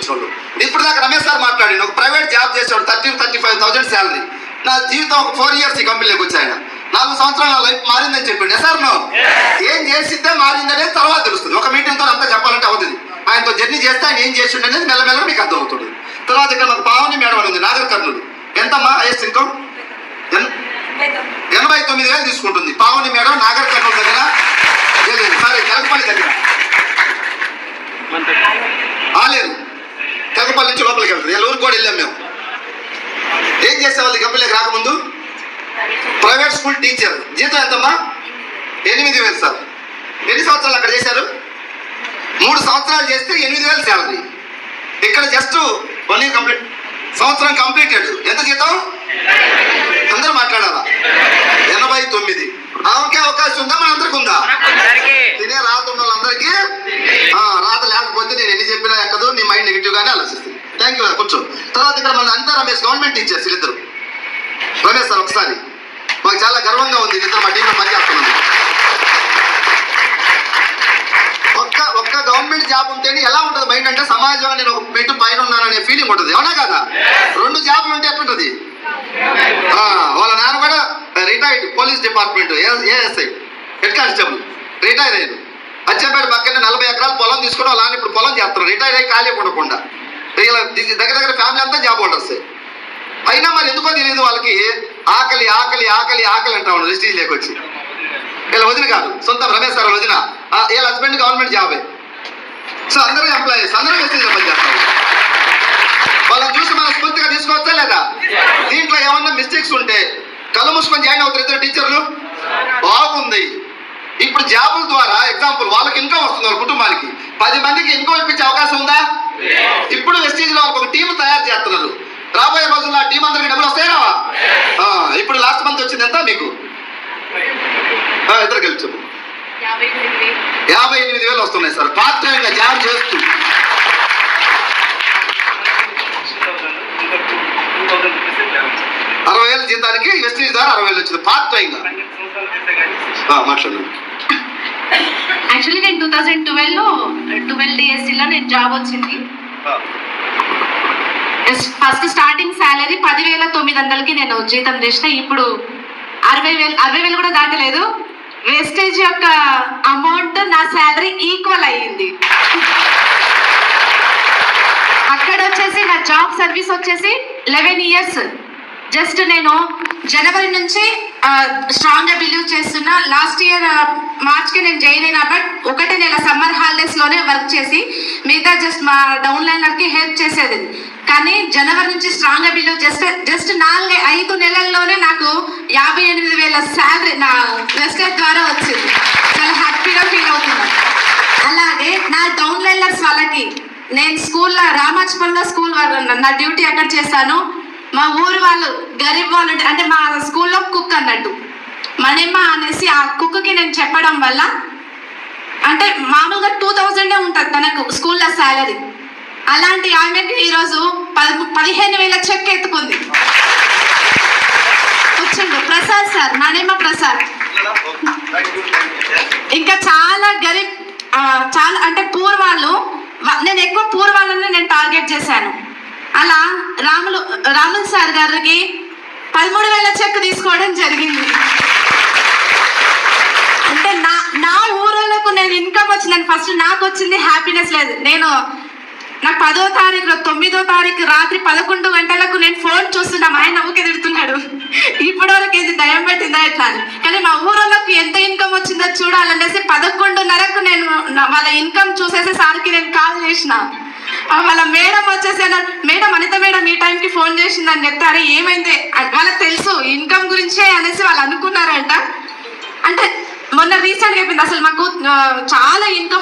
వచ్చినోళ్ళు. ఇప్పుడు దాకా రమేష్ సార్ మాట్లాడి ఒక ప్రైవేట్ జాబ్ చేసేవాడు 30-35,000 శాలరీ. నా జీవితం ఒక 4 years ఈ కంపెనీలోకి వచ్చి ఆయన 4 సంవత్సరాల లైఫ్ మారిందని చెప్పిండు. సార్ నో ఏం చేసిద్దే మారిందనేది తర్వాత తెలుస్తుంది. ఒక మీటింగ్తో అంతా చెప్పాలంటే అవుతుంది. ఆయనతో జర్నీ చేస్తే ఆయన ఏం చేసిండు అనేది మెల్లమెల్ల మీకు అర్థం అవుతుంది. తర్వాత ఇక్కడ నాకు పావని మేడం అని ఉంది, నాగర్ కర్నూలు. ఎంతమ్మా హైయెస్ట్ ఇన్కమ్? 89,000 తీసుకుంటుంది పావని మేడం, నాగర్ కర్నూలు దగ్గర. సారీ, కలకపల్లి దగ్గర ఆలేరు. కలకపల్లి నుంచి లోపలికి వెళ్తుంది. ఊరికి కూడా వెళ్ళాం మేము. ఏం చేసేవాళ్ళు ఈ కంపెనీకి రాకముందు? Private school teacher. జీతం ఎంతమ్మా? 8,000 సార్. ఎన్ని సంవత్సరాలు అక్కడ చేశారు? 3 సంవత్సరాలు చేస్తే 8,000 శాలరీ. ఇక్కడ జస్ట్ 1 year కంప్లీట్, సంవత్సరం కంప్లీటెడ్. ఎంత జీతం? అందరూ మాట్లాడాలా? 89. ఆమెకే అవకాశం ఉందా? మన అందరికి ఉందా? తినే రాత ఉన్న వాళ్ళందరికీ. రాత లేకపోతే నేను ఎన్ని చెప్పినా ఎక్కదు, నీ మైండ్ నెగిటివ్ గానే ఆలోచిస్తుంది. థ్యాంక్ యూ, కూర్చో. తర్వాత ఇక్కడ మన అంతా రమేష్ గవర్నమెంట్ టీచర్స్ వీళ్ళిద్దరు. రమేష్ సార్ ఒకసారి మాకు చాలా గర్వంగా ఉంది, ఇద్దరు మా టీంలో పనిచేస్తున్నాను. ఒక్క గవర్నమెంట్ జాబ్ ఉంటేనే ఎలా ఉంటుంది మైండ్ అంటే, సమాజంలో నేను ఒక మెట్టు పైన ఉన్నాననే ఫీలింగ్ ఉంటుంది. అవునా కదా? 2 జాబ్లు ఉంటే ఎట్లుంటుంది? వాళ్ళ నాన్న కూడా retired police department, ASI head constable, retire అయ్యారు. అచ్చంపేట పక్కనే 40 ఎకరాలు పొలం తీసుకుని వాళ్ళ నాన్న ఇప్పుడు పొలం చేస్తారు. రిటైర్ అయ్యి ఖాళీ ఉండకుండా దగ్గర ఫ్యామిలీ అంతా జాబ్ హోల్డర్స్. అయినా మరి ఎందుకో తెలియదు వాళ్ళకి ఆకలి ఆకలి ఆకలి ఆకలి అంటా ఉండదు. వెస్టీజ్ లేకొచ్చి వీళ్ళ వదిన కాదు, సొంత రమేష్ సార్ వదిన. వీళ్ళ హస్బెండ్ గవర్నమెంట్ జాబే. సో అందరూ ఎంప్లాయీస్, అందరూ వెస్టీజ్లో పనిచేస్తారు. వాళ్ళని చూసి మనం స్ఫూర్తిగా తీసుకోవచ్చా లేదా? దీంట్లో ఏమన్నా మిస్టేక్స్ ఉంటే కళ్ళు మూసుకొని జాయిన్ అవుతారు ఇద్దరు టీచర్లు. బాగుంది. ఇప్పుడు జాబుల ద్వారా ఎగ్జాంపుల్ వాళ్ళకి ఇన్కమ్ వస్తుంది, వాళ్ళ కుటుంబానికి 10 మందికి ఇన్కమ్ ఇప్పించే అవకాశం ఉందా? ఇప్పుడు వెస్టీజ్లో వాళ్ళకి ఒక టీం తయారు చేస్తున్నారు. రాబోయే రోజుల్లో ఆ టీం అందరికి డబ్బులు వస్తాయి రావా? ఇప్పుడు లాస్ట్ మంత్ వచ్చింది ఎంత మీకు? ఇద్దరు కలిసి 58,000 వస్తున్నాయి సార్. పార్ట్ టైంగా జాబ్ చేస్తూ 60,000 జీతానికి వెస్టీజ్ ద్వారా 60,000 వచ్చింది పార్ట్ టైంగా. మాట్లాడండి. యాక్చువల్లీ నేను 2012లో 12 DSCలో నేను జాబ్ వచ్చింది. ఫస్ట్ స్టార్టింగ్ శాలరీ 10,900కి నేను జీతం చేసిన. ఇప్పుడు 60,000 కూడా దాటలేదు. వేస్టేజ్ యొక్క అమౌంట్ నా శాలరీ ఈక్వల్ అయ్యింది. అక్కడ వచ్చేసి నా జాబ్ సర్వీస్ వచ్చేసి 11 years. జస్ట్ నేను జనవరి నుంచి స్ట్రాంగ్గా బిలీవ్ చేస్తున్నా. లాస్ట్ ఇయర్ మార్చ్కి నేను జాయిన్ అయినా, బట్ 1 నెల సమ్మర్ హాలిడేస్లోనే వర్క్ చేసి మిగతా జస్ట్ మా డౌన్ లైనర్కి హెల్ప్ చేసేది. కానీ జనవరి నుంచి స్ట్రాంగ్గా బిలీవ్ చేస్తే జస్ట్ 4-5 నెలల్లోనే నాకు 58,000 శాలరీ నా వెస్టేజ్ ద్వారా వచ్చింది. చాలా హ్యాపీగా ఫీల్ అవుతున్నాను. అలాగే నా డౌన్ లైనర్స్ వాళ్ళకి నేను స్కూల్లో రామాచపల్లిలో స్కూల్ నా డ్యూటీ అక్కడ చేశాను. మా ఊరు వాళ్ళు గరీబ్ వాళ్ళు అంటే మా స్కూల్లో కుక్ అన్నట్టు మనమ్మ అనేసి ఆ కుక్కి నేను చెప్పడం వల్ల అంటే మామూలుగా 2,000 ఉంటుంది తనకు స్కూల్లో శాలరీ. అలాంటి ఆమెకి ఈరోజు 15,000 చెక్ ఎత్తుకుంది. వచ్చిండు ప్రసాద్ సార్, మనమ్మ ప్రసాద్. ఇంకా చాలా గరీబ్, చాలా అంటే పూర్ వాళ్ళు, నేను ఎక్కువ పూర్ వాళ్ళని నేను టార్గెట్ చేశాను. అలా రాములు సార్ గారికి 13,000 చెక్ తీసుకోవడం జరిగింది. అంటే నా ఊళ్ళకు నేను ఇన్కమ్ వచ్చిందని ఫస్ట్ నాకు వచ్చింది హ్యాపీనెస్ లేదు. నాకు 10వ తారీఖు 9వ తారీఖు రాత్రి 11 గంటలకు నేను ఫోన్ చూస్తున్నా, మా ఆయన నవ్వుకే తిడుతున్నాడు, ఇప్పటి వరకు ఇది దయం పెట్టిందా ఎట్లా అని. కానీ మా ఊళ్ళకు ఎంత ఇన్కమ్ వచ్చిందో చూడాలనేసి 11:30కు నేను వాళ్ళ ఇన్కమ్ చూసేసి సార్కి నేను కాల్ చేసిన. వాళ్ళ మేడం వచ్చేసి మేడం అనిత మేడం ఈ టైంకి ఫోన్ చేసిందని చెప్తారు. ఏమైంది వాళ్ళకి తెలుసు ఇన్కమ్ గురించే అనేసి వాళ్ళు అనుకున్నారంట. అంటే మొన్న రీసెంట్గా చెప్పింది అసలు మాకు చాలా ఇన్కమ్